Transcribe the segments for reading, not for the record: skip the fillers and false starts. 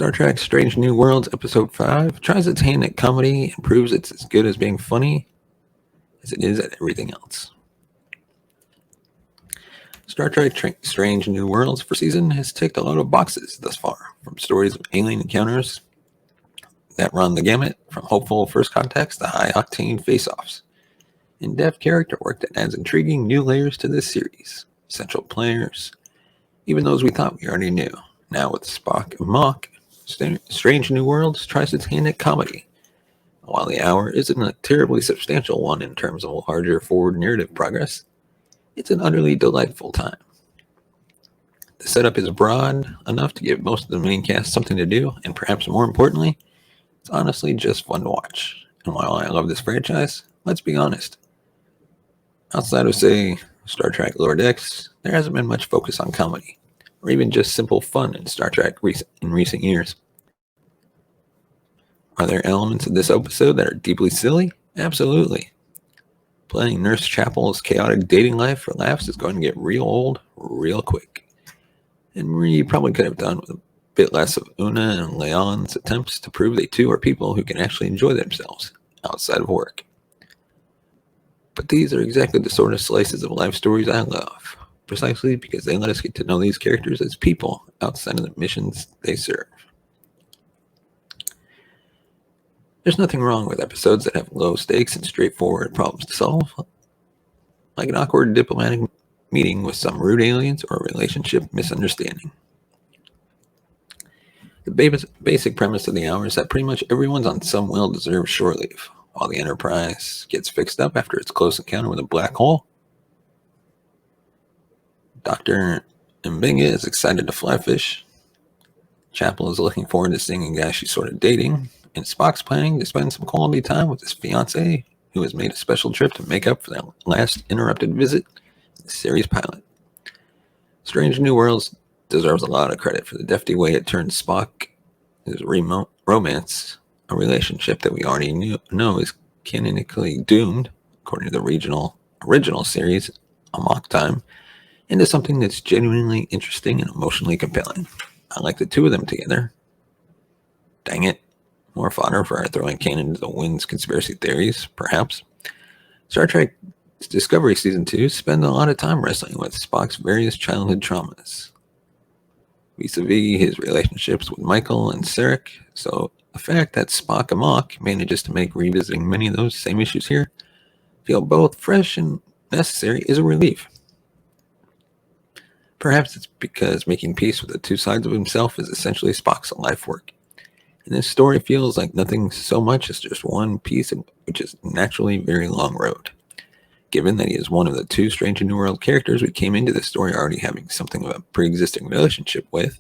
Star Trek Strange New Worlds Episode 5 tries its hand at comedy and proves it's as good as being funny as it is at everything else. Star Trek Strange New Worlds first season has ticked a lot of boxes thus far, from stories of alien encounters that run the gamut, from hopeful first contacts to high-octane face-offs, in-depth character work that adds intriguing new layers to this series, central players, even those we thought we already knew. Now with Spock Amok, Strange New Worlds tries its hand at comedy. While the hour isn't a terribly substantial one in terms of larger forward narrative progress, it's an utterly delightful time. The setup is broad enough to give most of the main cast something to do, and perhaps more importantly, it's honestly just fun to watch. And while I love this franchise, let's be honest, outside of, say, Star Trek Lower Decks, there hasn't been much focus on comedy, or even just simple fun in Star Trek in recent years. Are there elements of this episode that are deeply silly? Absolutely. Playing Nurse Chapel's chaotic dating life for laughs is going to get real old real quick. And we probably could have done with a bit less of Una and Leon's attempts to prove they too are people who can actually enjoy themselves outside of work. But these are exactly the sort of slices of life stories I love, precisely because they let us get to know these characters as people outside of the missions they serve. There's nothing wrong with episodes that have low stakes and straightforward problems to solve, like an awkward diplomatic meeting with some rude aliens or a relationship misunderstanding. The basic premise of the hour is that pretty much everyone's on some well-deserved shore leave, while the Enterprise gets fixed up after its close encounter with a black hole. Dr. Mbenga is excited to fly fish. Chapel is looking forward to seeing a guy she's sort of dating, and Spock's planning to spend some quality time with his fiancée, who has made a special trip to make up for that last interrupted visit in the series pilot. Strange New Worlds deserves a lot of credit for the defty way it turns Spock's remote romance, a relationship that we already know is canonically doomed, according to the original series, Amok Time, into something that's genuinely interesting and emotionally compelling. I like the two of them together. Dang it. More fodder for our throwing canon to the wind's conspiracy theories, perhaps. Star Trek Discovery Season 2 spends a lot of time wrestling with Spock's various childhood traumas, vis-a-vis his relationships with Michael and Sarek, so the fact that Spock Amok manages to make revisiting many of those same issues here feel both fresh and necessary is a relief. Perhaps it's because making peace with the two sides of himself is essentially Spock's life work. And this story feels like nothing so much as just one piece, which is naturally a very long road. Given that he is one of the two Strange New World characters we came into this story already having something of a pre-existing relationship with,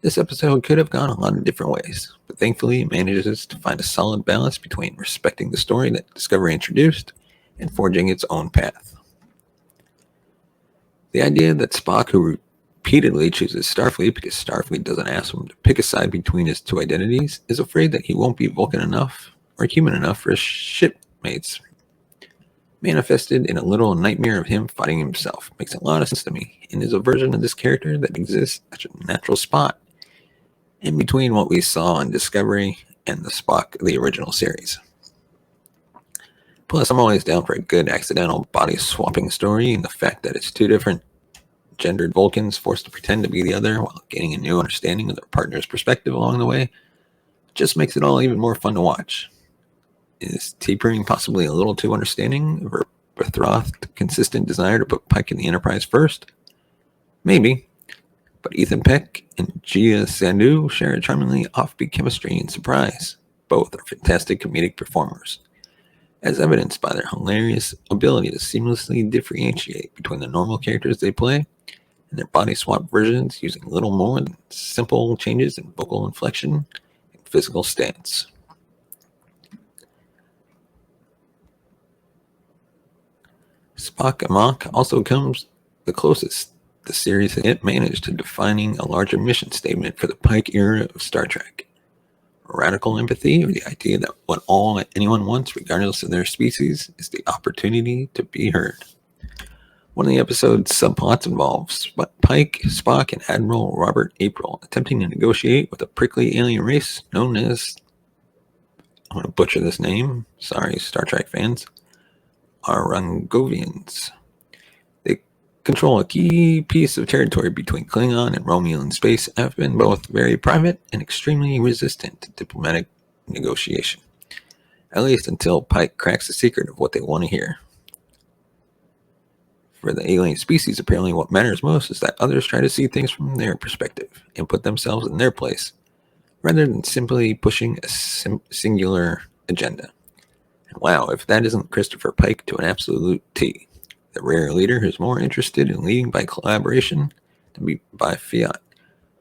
this episode could have gone a lot of different ways, but thankfully it manages to find a solid balance between respecting the story that Discovery introduced and forging its own path. The idea that Spock, who repeatedly chooses Starfleet because Starfleet doesn't ask him to pick a side between his two identities, is afraid that he won't be Vulcan enough or human enough for his shipmates, manifested in a little nightmare of him fighting himself, makes a lot of sense to me, and is a version of this character that exists at a natural spot in between what we saw in Discovery and the Spock of the original series. Plus, I'm always down for a good accidental body swapping story, and the fact that it's two different gendered Vulcans forced to pretend to be the other while gaining a new understanding of their partner's perspective along the way just makes it all even more fun to watch. Is T'Pring possibly a little too understanding of her betrothed, consistent desire to put Pike in the Enterprise first? Maybe, but Ethan Peck and Gia Sandhu share a charmingly offbeat chemistry and surprise. Both are fantastic comedic performers, as evidenced by their hilarious ability to seamlessly differentiate between the normal characters they play and their body swap versions using little more than simple changes in vocal inflection and physical stance. Spock Amok also comes the closest the series has managed to defining a larger mission statement for the Pike era of Star Trek. Radical empathy, or the idea that what all anyone wants, regardless of their species, is the opportunity to be heard. One of the episode's subplots involves Pike, Spock, and Admiral Robert April attempting to negotiate with a prickly alien race known as, I'm going to butcher this name, sorry Star Trek fans, Arangovians. They control a key piece of territory between Klingon and Romulan space and have been both very private and extremely resistant to diplomatic negotiation, at least until Pike cracks the secret of what they want to hear. For the alien species, apparently what matters most is that others try to see things from their perspective and put themselves in their place, rather than simply pushing a singular agenda. And wow, if that isn't Christopher Pike to an absolute T, the rare leader who's more interested in leading by collaboration than by fiat,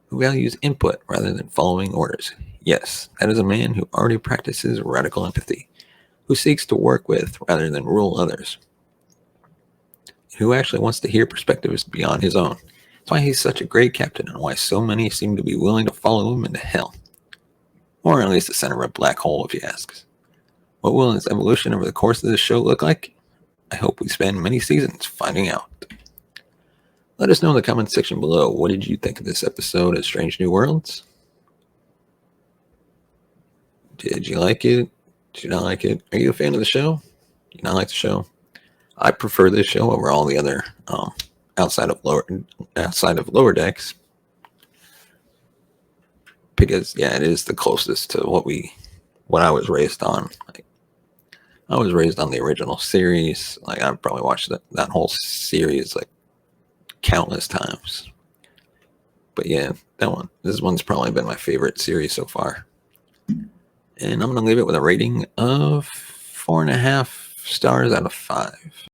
who values input rather than following orders. Yes, that is a man who already practices radical empathy, who seeks to work with rather than rule others, who actually wants to hear perspectives beyond his own. That's why he's such a great captain and why so many seem to be willing to follow him into hell. Or at least the center of a black hole, if you ask. What will his evolution over the course of this show look like? I hope we spend many seasons finding out. Let us know in the comments section below, what did you think of this episode of Strange New Worlds? Did you like it? Did you not like it? Are you a fan of the show? Do you not like the show? I prefer this show over all the other outside of Lower Decks, because it is the closest to what I was raised on. Like, I was raised on the original series. Like, I've probably watched that whole series like countless times. But yeah, this one's probably been my favorite series so far. And I'm gonna leave it with a rating of 4.5 stars out of 5.